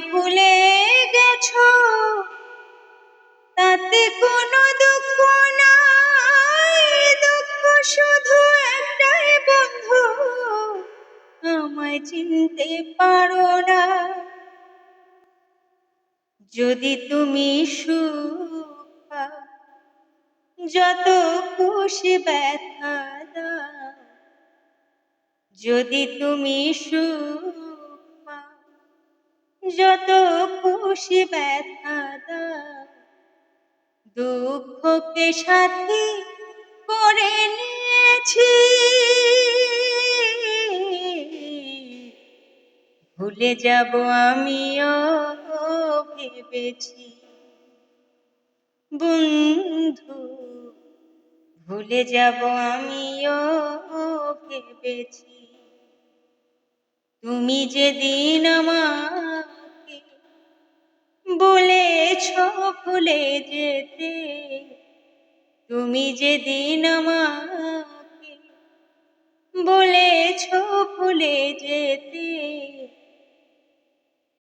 ভুলে গেছো তাতে কোনো দুঃখ নাই, দুঃখ শুধু একটাই বন্ধু, আমায় চিনতে পারো না। যদি তুমি সুখ পাও, যত খুশি ব্যথা দাও, যদি তুমি সুখ পাও, যত খুশি ব্যথা দাও, দুঃখকে সাথী করে নিয়েছি, ভুলে যাব আমিও ভেবেছি। বন্ধু, ভুলে যাব আমিও ভেবেছি। তুমি যেদিন আমাকে বলেছ ভুলে যেতে, তুমি যেদিন আমাকে বলেছ ভুলে যেতে,